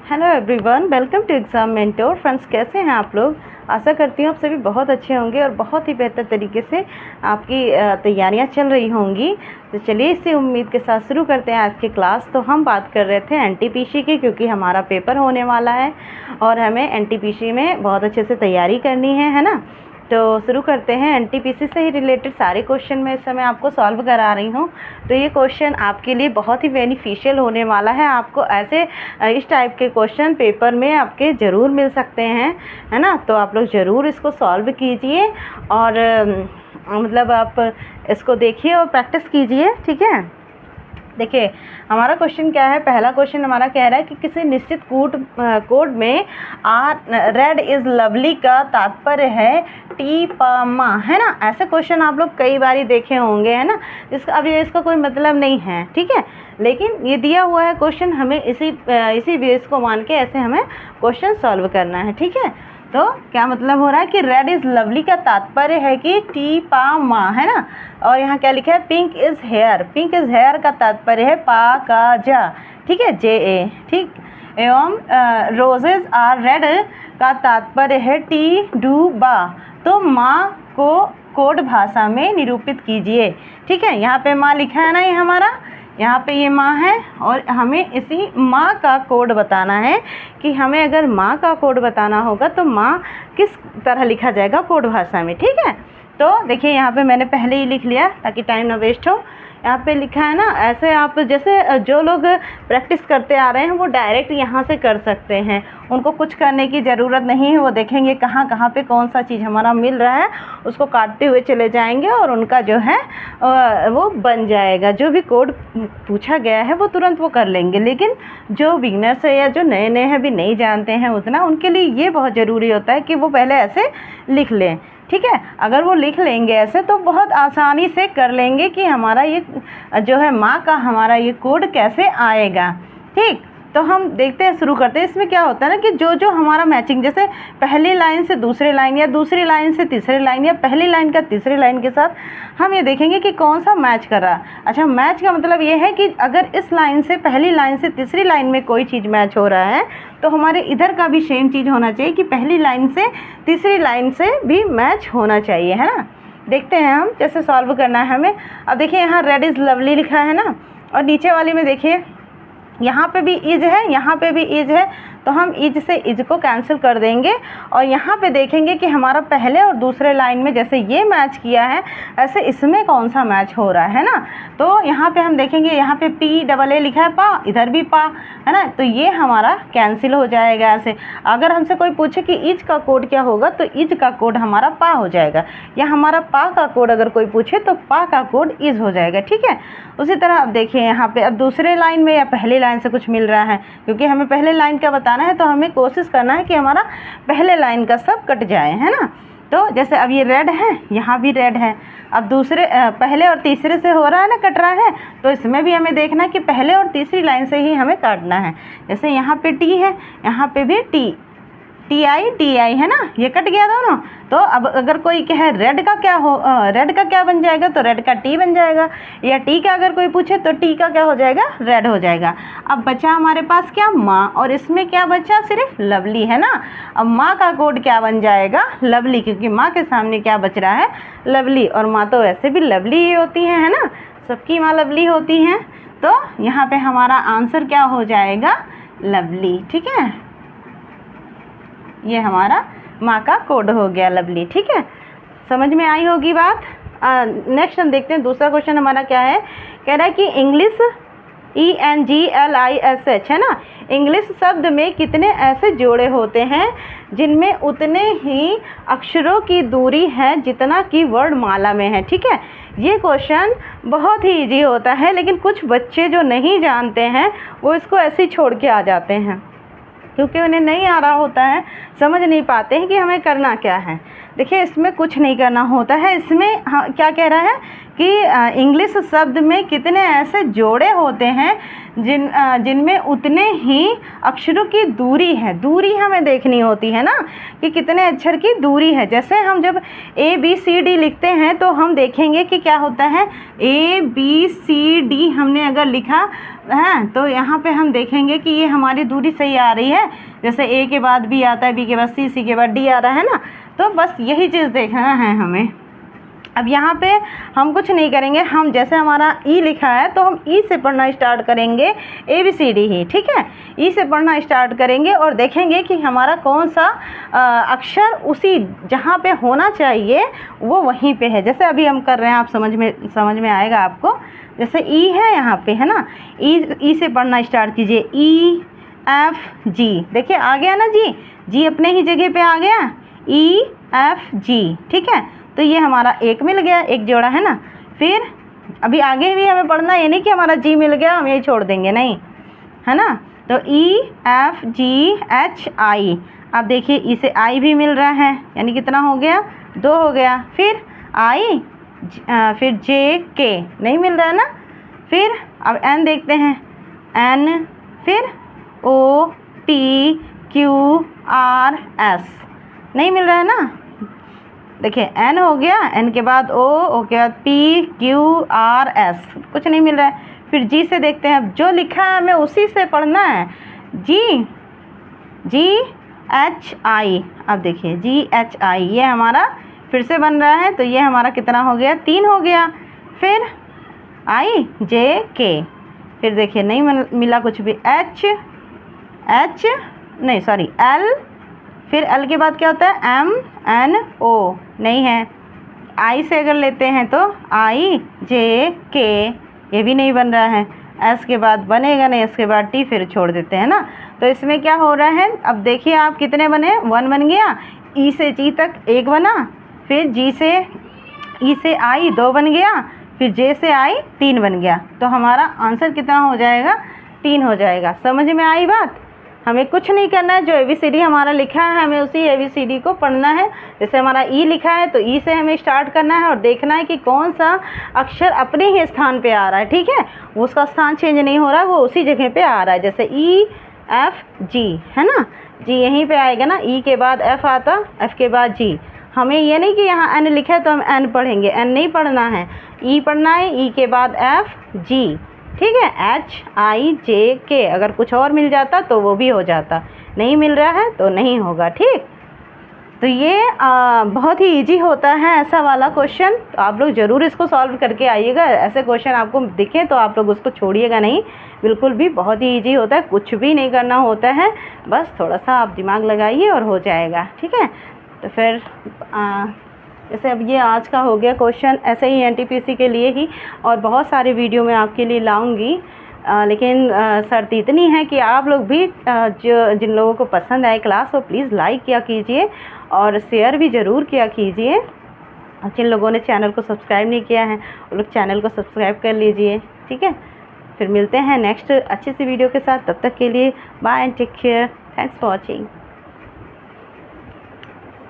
Hello everyone, welcome to exam mentor. Friends, कैसे हैं आप लोग? आशा करती हूँ आप सभी बहुत अच्छे होंगे और बहुत ही बेहतर तरीके से आपकी तैयारियां चल रही होंगी। तो चलिए इसी उम्मीद के साथ शुरू करते हैं आज की क्लास। तो हम बात कर रहे थे एनटीपीसी की, क्योंकि हमारा पेपर होने वाला है और हमें एनटीपीसी में बहुत अच्छे से तैयारी करनी है ना। तो शुरू करते हैं। एनटीपीसी से ही रिलेटेड सारे क्वेश्चन मैं इस समय आपको सॉल्व करा रही हूँ। तो ये क्वेश्चन आपके लिए बहुत ही बेनिफिशियल होने वाला है। आपको ऐसे इस टाइप के क्वेश्चन पेपर में आपके ज़रूर मिल सकते हैं, है ना। तो आप लोग ज़रूर इसको सॉल्व कीजिए और मतलब आप इसको देखिए और प्रैक्टिस कीजिए, ठीक है। देखिए हमारा क्वेश्चन क्या है। पहला क्वेश्चन हमारा कह रहा है कि किसी निश्चित कोड में रेड इज़ लवली का तात्पर्य है टी पामा, है ना। ऐसे क्वेश्चन आप लोग कई बार देखे होंगे, है ना। अब ये इसका कोई मतलब नहीं है, ठीक है, लेकिन ये दिया हुआ है क्वेश्चन, हमें इसी बेस को मान के ऐसे हमें क्वेश्चन सॉल्व करना है, ठीक है। तो क्या मतलब हो रहा है कि रेड इज़ लवली का तात्पर्य है कि टी पा मा, है ना। और यहाँ क्या लिखा है, pink is here. Pink is here का तात्पर्य है पा का जा, ठीक है, जे ए, ठीक। एवं रोजेज आर रेड का तात्पर्य है टी डू बा। तो माँ को कोड भाषा में निरूपित कीजिए, ठीक है। यहाँ पे माँ लिखा है ना, ये हमारा यहाँ पे ये माँ है और हमें इसी माँ का कोड बताना है कि हमें अगर माँ का कोड बताना होगा तो माँ किस तरह लिखा जाएगा कोड भाषा में, ठीक है। तो देखिए यहाँ पे मैंने पहले ही लिख लिया ताकि टाइम ना वेस्ट हो। यहाँ पे लिखा है ना, ऐसे आप जैसे जो लोग प्रैक्टिस करते आ रहे हैं वो डायरेक्ट यहाँ से कर सकते हैं, उनको कुछ करने की ज़रूरत नहीं है। वो देखेंगे कहाँ कहाँ पे कौन सा चीज़ हमारा मिल रहा है, उसको काटते हुए चले जाएंगे और उनका जो है वो बन जाएगा। जो भी कोड पूछा गया है वो तुरंत वो कर लेंगे। लेकिन जो बिगनर्स है या जो नए नए हैं, भी नहीं जानते हैं उतना, उनके लिए ये बहुत ज़रूरी होता है कि वो पहले ऐसे लिख लें, ठीक है। अगर वो लिख लेंगे ऐसे तो बहुत आसानी से कर लेंगे कि हमारा ये जो है माँ का हमारा ये कोड कैसे आएगा, ठीक। तो हम देखते हैं, शुरू करते हैं। इसमें क्या होता है ना कि जो जो हमारा मैचिंग, जैसे पहली लाइन से दूसरी लाइन या दूसरी लाइन से तीसरी लाइन या पहली लाइन का तीसरी लाइन के साथ हम ये देखेंगे कि कौन सा मैच कर रहा है। अच्छा, मैच का मतलब ये है कि अगर इस लाइन से पहली लाइन से तीसरी लाइन में कोई चीज़ मैच हो रहा है तो हमारे इधर का भी सेम चीज़ होना चाहिए कि पहली लाइन से तीसरी लाइन से भी मैच होना चाहिए, है ना। देखते हैं हम कैसे सॉल्व करना है हमें। अब देखिए यहाँ रेड इज़ लवली लिखा है ना, और नीचे वाली में देखिए यहाँ पे भी इज है, यहाँ पे भी इज है, तो हम इज से इज को कैंसिल कर देंगे और यहाँ पे देखेंगे कि हमारा पहले और दूसरे लाइन में जैसे ये मैच किया है ऐसे इसमें कौन सा मैच हो रहा है ना। तो यहाँ पे हम देखेंगे, यहाँ पे पी डबल ए लिखा है पा, इधर भी पा, है ना। तो ये हमारा कैंसिल हो जाएगा ऐसे। अगर हमसे कोई पूछे कि इज का कोड क्या होगा तो इज का कोड हमारा पा हो जाएगा, या हमारा पा का कोड अगर कोई पूछे तो पा का कोड इज हो जाएगा, ठीक है। उसी तरह अब देखिए यहाँ पे अब दूसरे लाइन में या पहले लाइन से कुछ मिल रहा है, क्योंकि हमें पहले लाइन का बताना है तो हमें कोशिश करना है कि हमारा पहले लाइन का सब कट जाए, है ना। तो जैसे अब ये रेड है, यहाँ भी रेड है। अब दूसरे पहले और तीसरे से हो रहा है ना, कट रहा है, तो इसमें भी हमें देखना है कि पहले और तीसरी लाइन से ही हमें काटना है। जैसे यहाँ पे टी है, यहाँ पे भी टी आई, है ना, ये कट गया दोनों। तो अब अगर कोई कहे रेड का क्या बन जाएगा, तो रेड का टी बन जाएगा, या टी का अगर कोई पूछे तो टी का क्या हो जाएगा, रेड हो जाएगा। अब बचा हमारे पास क्या, माँ, और इसमें क्या बचा, सिर्फ लवली, है ना। अब माँ का कोड क्या बन जाएगा, लवली, क्योंकि माँ के सामने क्या बच रहा है, लवली, और माँ तो वैसे भी लवली ही होती है ना, सबकी माँ लवली होती हैं। तो यहाँ पे हमारा आंसर क्या हो जाएगा, लवली, ठीक है। ये हमारा माँ का कोड हो गया, लवली, ठीक है। समझ में आई होगी बात। नेक्स्ट हम देखते हैं, दूसरा क्वेश्चन हमारा क्या है। कह रहा है कि इंग्लिश ENGLISH, है ना, इंग्लिश शब्द में कितने ऐसे जोड़े होते हैं जिनमें उतने ही अक्षरों की दूरी है जितना कि वर्णमाला में है, ठीक है। ये क्वेश्चन बहुत ही इजी होता है, लेकिन कुछ बच्चे जो नहीं जानते हैं वो इसको ऐसे ही छोड़ के आ जाते हैं, क्योंकि उन्हें नहीं आ रहा होता है, समझ नहीं पाते हैं कि हमें करना क्या है। देखिए इसमें कुछ नहीं करना होता है। इसमें क्या कह रहा है कि इंग्लिश शब्द में कितने ऐसे जोड़े होते हैं जिनमें उतने ही अक्षरों की दूरी हमें देखनी होती है ना, कि कितने अक्षर की दूरी है। जैसे हम जब ABCD लिखते हैं तो हम देखेंगे कि क्या होता है, ABCD हमने अगर लिखा है तो यहाँ पे हम देखेंगे कि ये हमारी दूरी सही आ रही है। जैसे A के बाद B आता है, B के बाद C के बाद D आ रहा है ना, तो बस यही चीज़ देखना है हमें। अब यहाँ पे हम कुछ नहीं करेंगे, हम जैसे हमारा ई लिखा है तो हम ई से पढ़ना स्टार्ट करेंगे, ABCD ही, ठीक है। ई से पढ़ना स्टार्ट करेंगे और देखेंगे कि हमारा कौन सा अक्षर उसी जहाँ पे होना चाहिए वो वहीं पे है। जैसे अभी हम कर रहे हैं, आप समझ में आएगा आपको। जैसे ई है यहाँ पे, है ना, ई से पढ़ना स्टार्ट कीजिए, EFG, देखिए आ गया ना जी अपने ही जगह पे आ गया, EFG, ठीक है। तो ये हमारा एक मिल गया, एक जोड़ा, है ना। फिर अभी आगे भी हमें पढ़ना, ये नहीं कि हमारा जी मिल गया हम यही छोड़ देंगे, नहीं, है ना। तो EFGHI, अब देखिए ई से आई भी मिल रहा है, यानी कितना हो गया, 2 हो गया। फिर आई, फिर JK नहीं मिल रहा है ना। फिर अब N देखते हैं, N, फिर OPQRS नहीं मिल रहा है ना। देखिए N हो गया, N के बाद O के बाद PQRS, कुछ नहीं मिल रहा है। फिर G से देखते हैं, जो लिखा है हमें उसी से पढ़ना है, GHI। अब देखिए GHI ये हमारा फिर से बन रहा है, तो ये हमारा कितना हो गया, 3 हो गया। फिर IJK, फिर देखिए नहीं मिला कुछ भी, L, फिर L के बाद क्या होता है, MNO नहीं है। I से अगर लेते हैं तो IJK, ये भी नहीं बन रहा है। S के बाद बनेगा नहीं, S के बाद T, फिर छोड़ देते हैं ना। तो इसमें क्या हो रहा है, अब देखिए आप कितने बने, 1 बन गया, E से G तक 1 बना, फिर E से I 2 बन गया, फिर J से I 3 बन गया। तो हमारा आंसर कितना हो जाएगा, 3 हो जाएगा। समझ में आई बात। हमें कुछ नहीं करना है, जो ABCD हमारा लिखा है हमें उसी ABCD को पढ़ना है। जैसे हमारा E लिखा है तो E से हमें स्टार्ट करना है और देखना है कि कौन सा अक्षर अपने ही स्थान पे आ रहा है, ठीक है, वो उसका स्थान चेंज नहीं हो रहा है, वो उसी जगह पे आ रहा है। जैसे EFG है ना, G यहीं पे आएगा ना, E के बाद F आता, F के बाद G। हमें ये नहीं कि यहाँ N लिखा है तो हम N पढ़ेंगे, N नहीं पढ़ना है, E पढ़ना है, E के बाद FG, ठीक है, HIJK। अगर कुछ और मिल जाता तो वो भी हो जाता, नहीं मिल रहा है तो नहीं होगा, ठीक। तो ये बहुत ही इजी होता है ऐसा वाला क्वेश्चन, तो आप लोग ज़रूर इसको सॉल्व करके आइएगा। ऐसे क्वेश्चन आपको दिखें तो आप लोग उसको छोड़िएगा नहीं, बिल्कुल भी, बहुत ही इजी होता है, कुछ भी नहीं करना होता है, बस थोड़ा सा आप दिमाग लगाइए और हो जाएगा, ठीक है। तो फिर जैसे अब ये आज का हो गया क्वेश्चन, ऐसे ही NTPC के लिए ही और बहुत सारे वीडियो मैं आपके लिए लाऊंगी, लेकिन शर्त इतनी है कि आप लोग भी जिन लोगों को पसंद आए क्लास वो प्लीज़ लाइक किया कीजिए और शेयर भी ज़रूर किया कीजिए। जिन लोगों ने चैनल को सब्सक्राइब नहीं किया है वो लोग चैनल को सब्सक्राइब कर लीजिए, ठीक है। फिर मिलते हैं नेक्स्ट अच्छी सी वीडियो के साथ, तब तक के लिए bye and take care, thanks for watching.